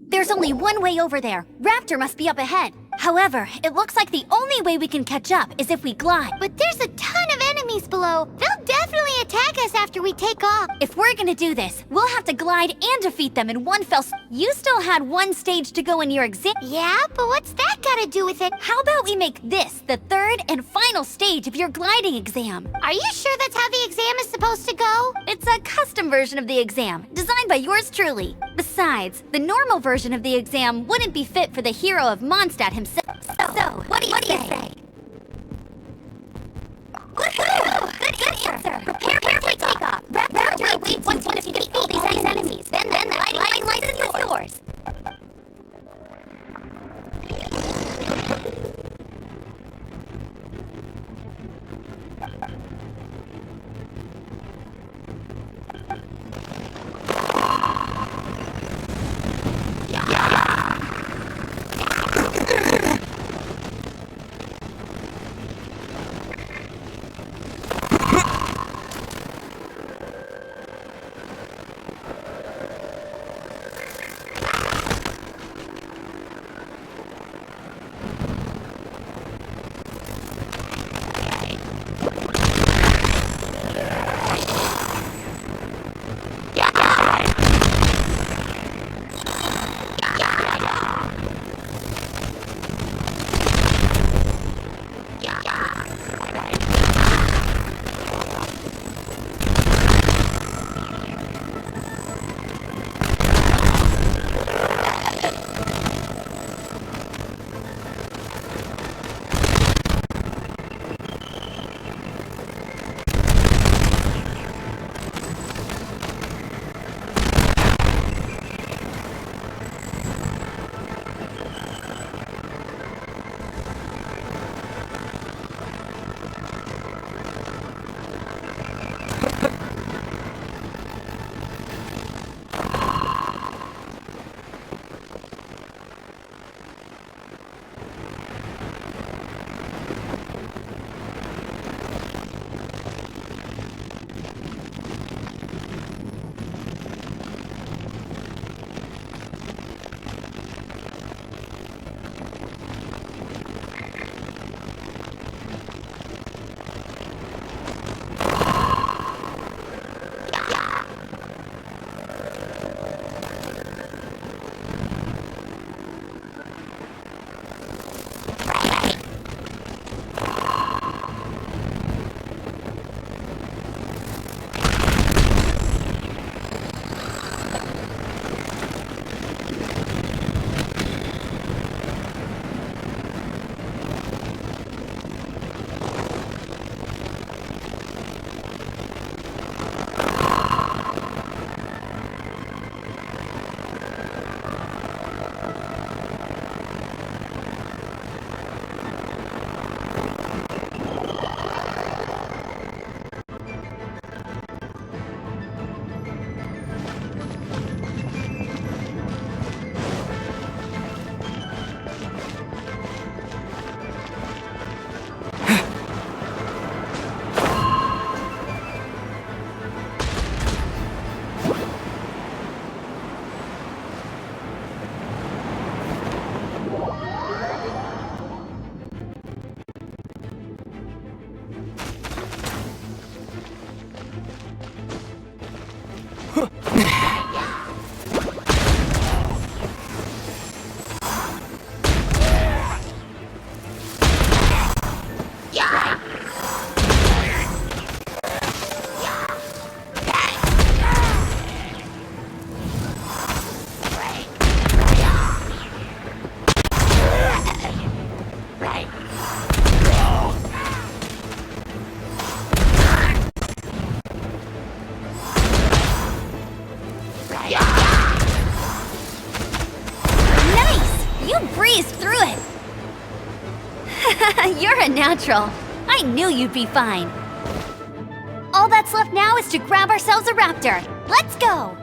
There's only one way over there. Raptor must be up ahead. However, it looks like the only way we can catch up is if we glide. But there's a ton of enemies below. They'll definitely attack us after we take off. If we're gonna do this, we'll have to glide and defeat them in one fell swoop. You still had one stage to go in your exam. Yeah, but what's that got to do with it? How about we make this the third and final stage of your gliding exam? Are you sure that's how the exam is supposed to go? It's a custom version of the exam, designed by yours truly. Besides, the normal version of the exam wouldn't be fit for the hero of Mondstadt himself. So, what do you say? Woohoo! Good answer. Prepare for takeoff. Raptor waits once you defeat these enemies. Then the lighting license is yours. Nice! You breezed through it! You're a natural. I knew you'd be fine. All that's left now is to grab ourselves a raptor. Let's go!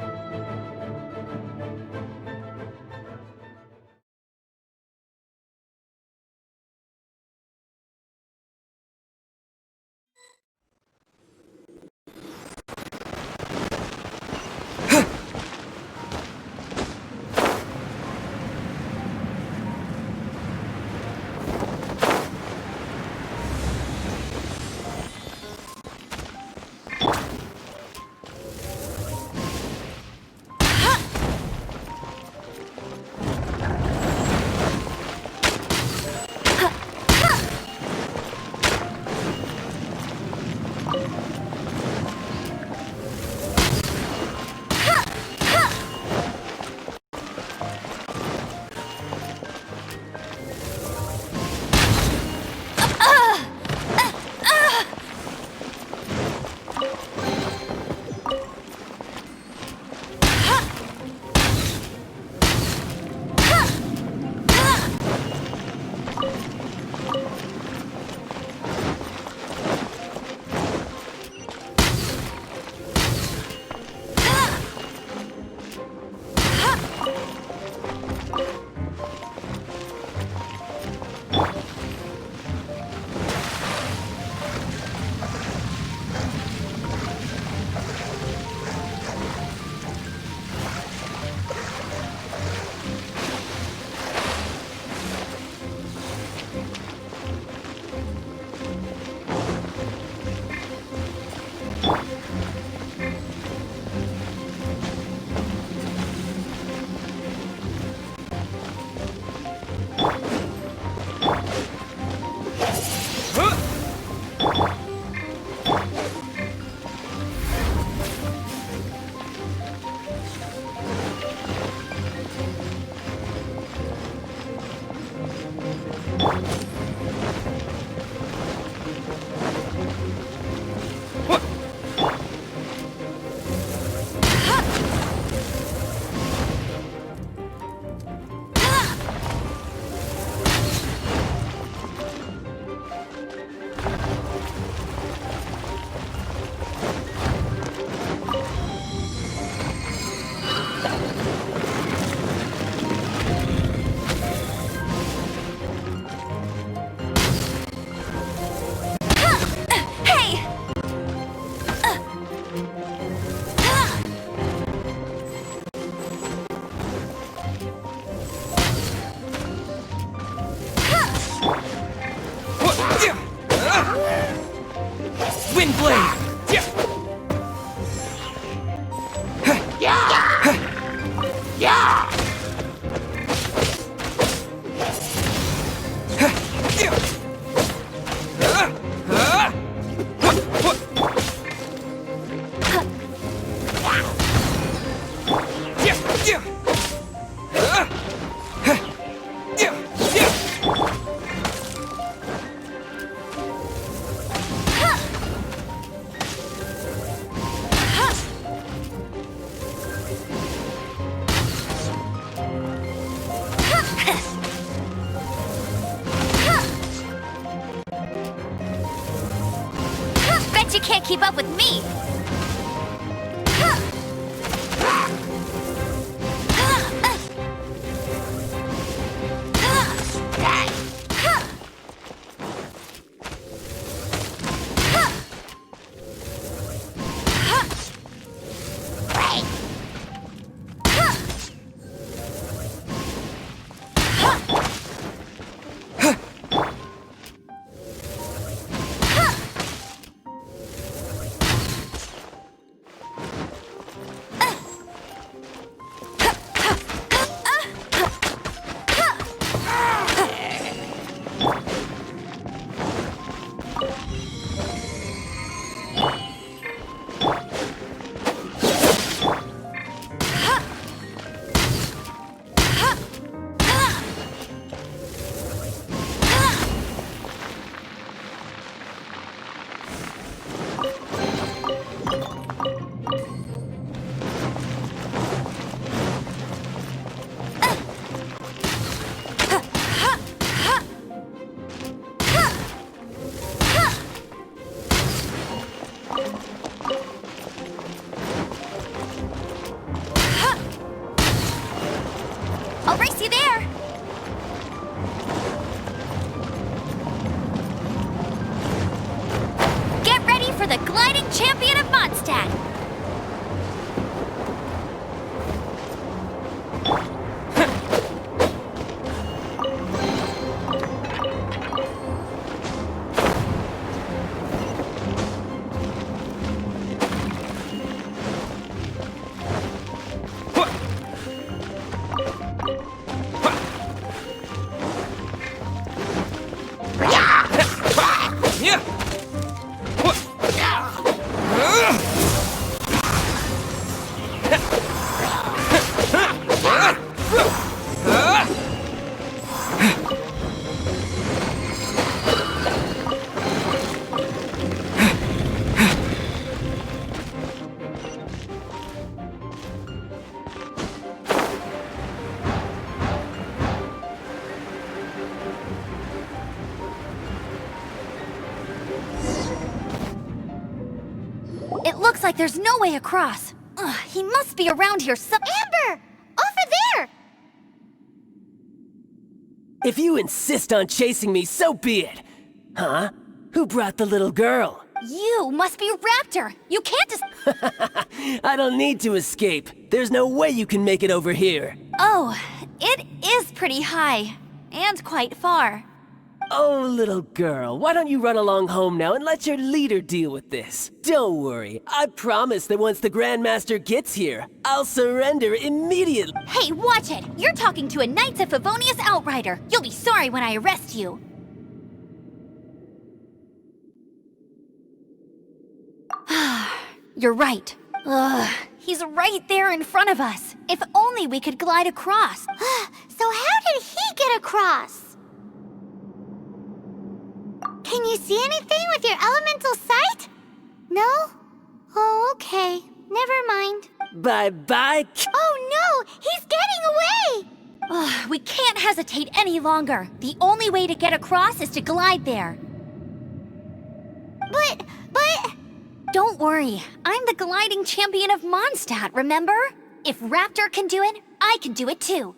Bet you can't keep up with me! like there's no way across. Ugh, he must be around here Amber! Over there! If you insist on chasing me, so be it. Huh? Who brought the little girl? You must be Raptor! You can't just... I don't need to escape. There's no way you can make it over here. Oh, it is pretty high. And quite far. Oh, little girl, why don't you run along home now and let your leader deal with this? Don't worry, I promise that once the Grandmaster gets here, I'll surrender immediately. Hey, watch it! You're talking to a Knights of Favonius outrider. You'll be sorry when I arrest you. You're right. Ugh, he's right there in front of us. If only we could glide across. So how did he get across? Can you see anything with your elemental sight? No? Oh, okay. Never mind. Bye-bye. Oh no! He's getting away! Ugh, we can't hesitate any longer. The only way to get across is to glide there. But... Don't worry. I'm the gliding champion of Mondstadt, remember? If Raptor can do it, I can do it too.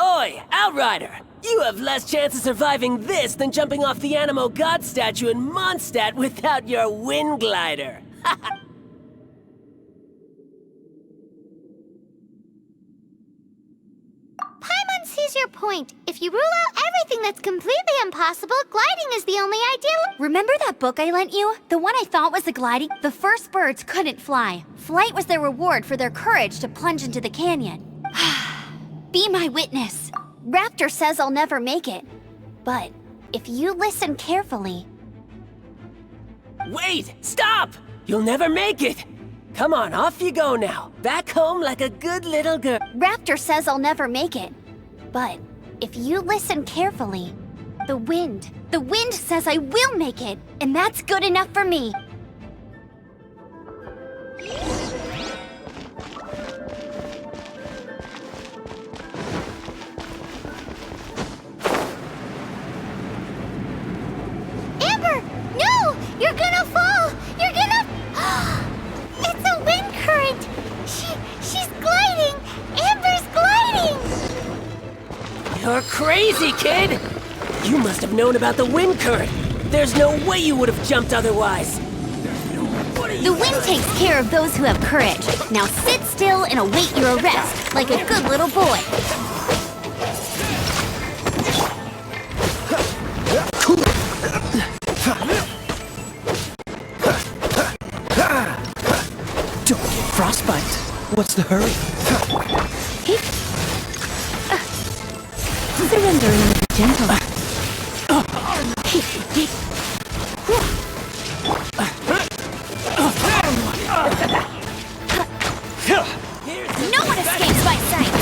Oi, Outrider! You have less chance of surviving this than jumping off the Animo God statue in Mondstadt without your wind glider. Paimon sees your point. If you rule out everything that's completely impossible, gliding is the only ideal... Remember that book I lent you? The one I thought was the gliding? The first birds couldn't fly. Flight was their reward for their courage to plunge into the canyon. Be my witness. Raptor says I'll never make it. But if you listen carefully... Wait! Stop! You'll never make it! Come on, off you go now. Back home like a good little girl. Raptor says I'll never make it. But if you listen carefully, the wind says I will make it, and that's good enough for me. Amber! No! You're gonna fall! You're gonna... It's a wind current! She's gliding! Amber's gliding! You're crazy, kid! You must have known about the wind current. There's no way you would have jumped otherwise. The wind takes care of those who have courage. Now sit still and await your arrest, like a good little boy. Don't get frostbite. What's the hurry? Surrender and be gentle. No one escapes my sight!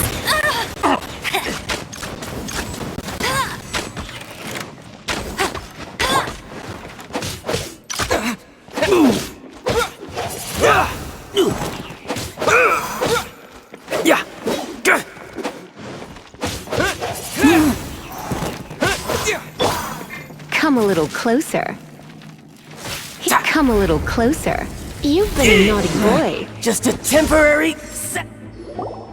Come a little closer. Come a little closer. You've been a naughty boy. Just a temporary...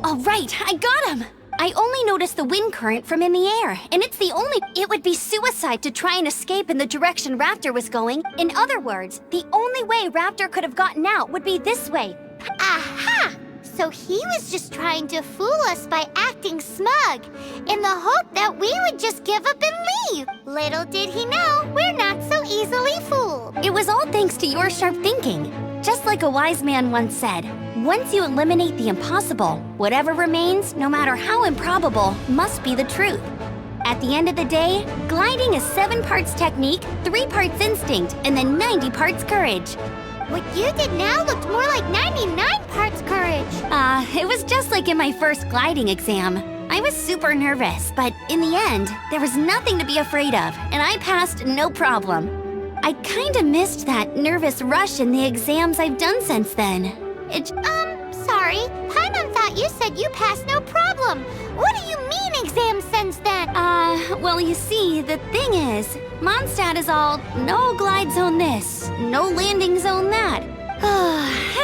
All right, I got him! I only noticed the wind current from in the air, and it's the only... It would be suicide to try and escape in the direction Raptor was going. In other words, the only way Raptor could have gotten out would be this way. Aha! So he was just trying to fool us by acting smug, in the hope that we would just give up and leave. Little did he know, we're not so easily fooled. It was all thanks to your sharp thinking. Just like a wise man once said, once you eliminate the impossible, whatever remains, no matter how improbable, must be the truth. At the end of the day, gliding is 7 parts technique, 3 parts instinct, and then 90 parts courage. What you did now looked more like 99 parts courage. It was just like in my first gliding exam. I was super nervous, but in the end, there was nothing to be afraid of, and I passed no problem. I kinda missed that nervous rush in the exams I've done since then. Sorry. Paimon thought you said you passed no problem. What do you mean exams since then? Well, you see, the thing is, Mondstadt is all no glide zone this, no landing zone that.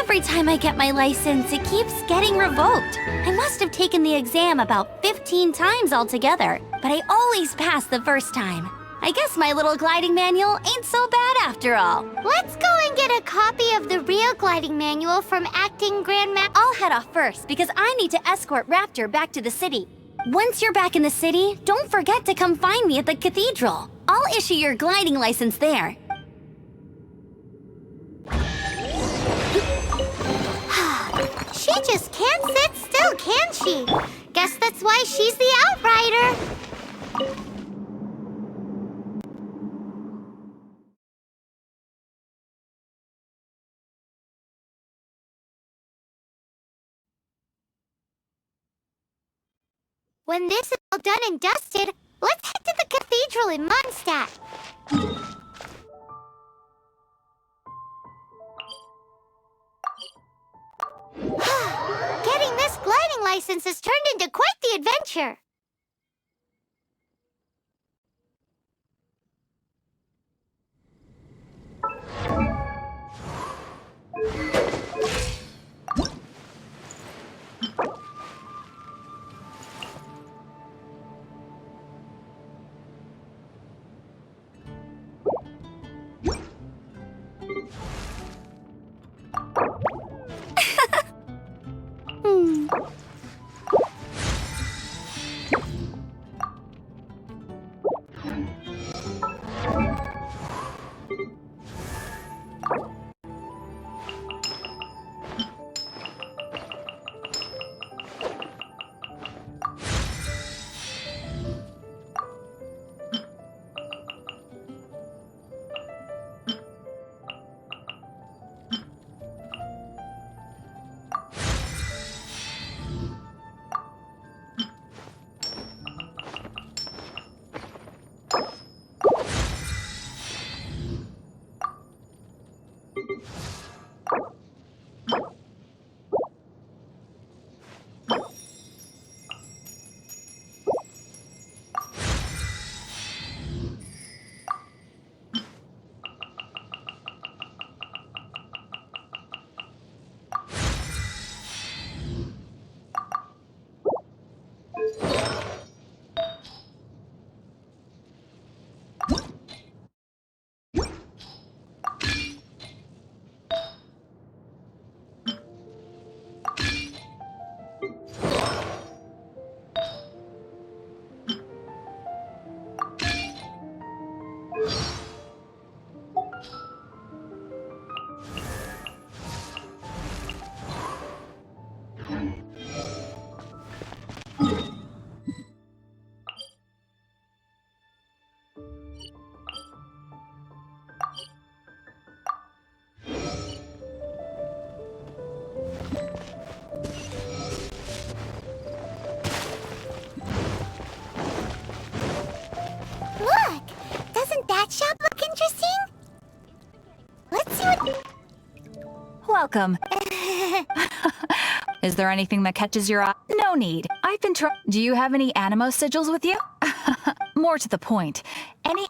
Every time I get my license, it keeps getting revoked. I must have taken the exam about 15 times altogether, but I always pass the first time. I guess my little gliding manual ain't so bad after all. Let's go and get a copy of the real gliding manual from Acting Grandma. I'll head off first because I need to escort Raptor back to the city. Once you're back in the city, don't forget to come find me at the cathedral. I'll issue your gliding license there. She just can't sit still, can she? Guess that's why she's the outrider. When this is all done and dusted, let's head to the cathedral in Mondstadt. Getting this gliding license has turned into quite the adventure. That shop look interesting? Let's see what... Welcome. Is there anything that catches your eye? No need. I've been trying. Do you have any animo sigils with you? More to the point. Any...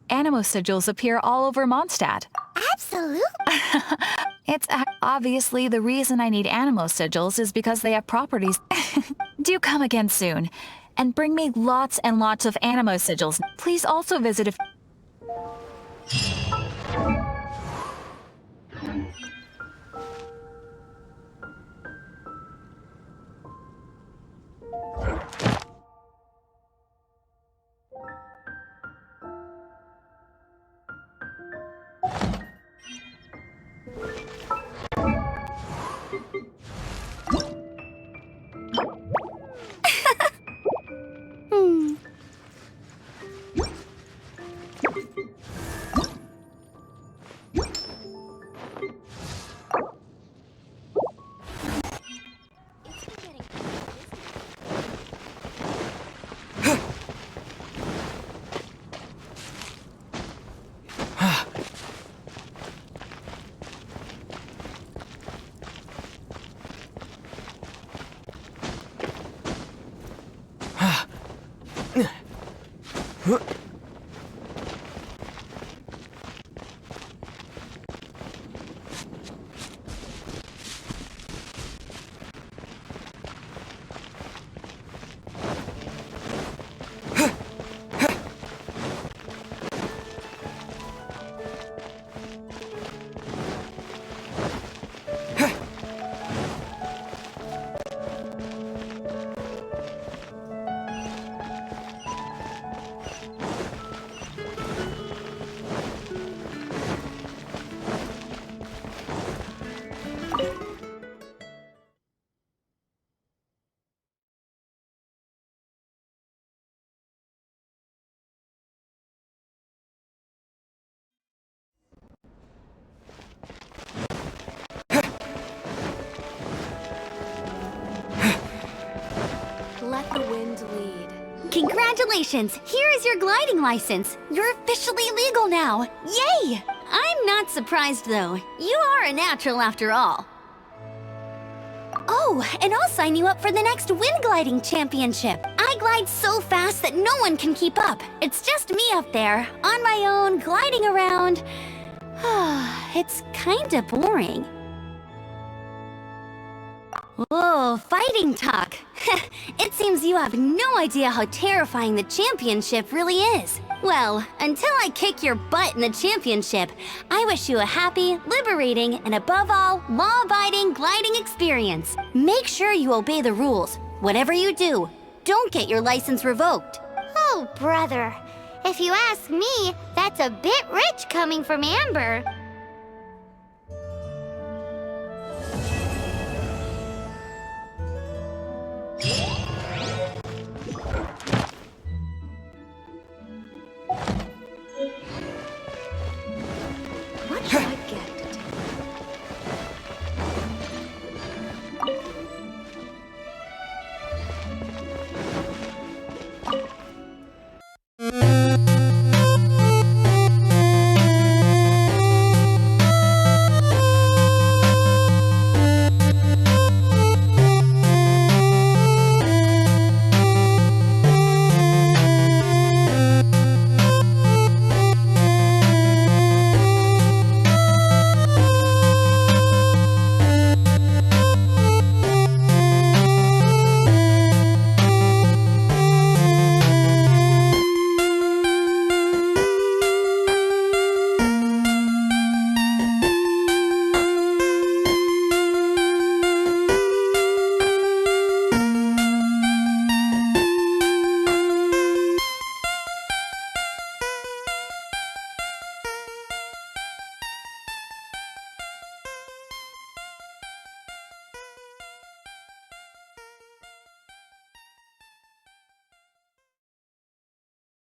Animo sigils appear all over Mondstadt. Absolutely. It's obviously the reason I need animo sigils is because they have properties. Do come again soon, and bring me lots and lots of animo sigils. Please also visit if... Let the wind lead. Congratulations! Here is your gliding license. You're officially legal now. Yay! I'm not surprised though. You are a natural after all. Oh, and I'll sign you up for the next wind gliding championship. I glide so fast that no one can keep up. It's just me up there, on my own, gliding around. It's kinda boring. Whoa, fighting talk. It seems you have no idea how terrifying the championship really is. Well, until I kick your butt in the championship, I wish you a happy, liberating, and above all, law-abiding gliding experience. Make sure you obey the rules. Whatever you do, don't get your license revoked. Oh, brother. If you ask me, that's a bit rich coming from Amber.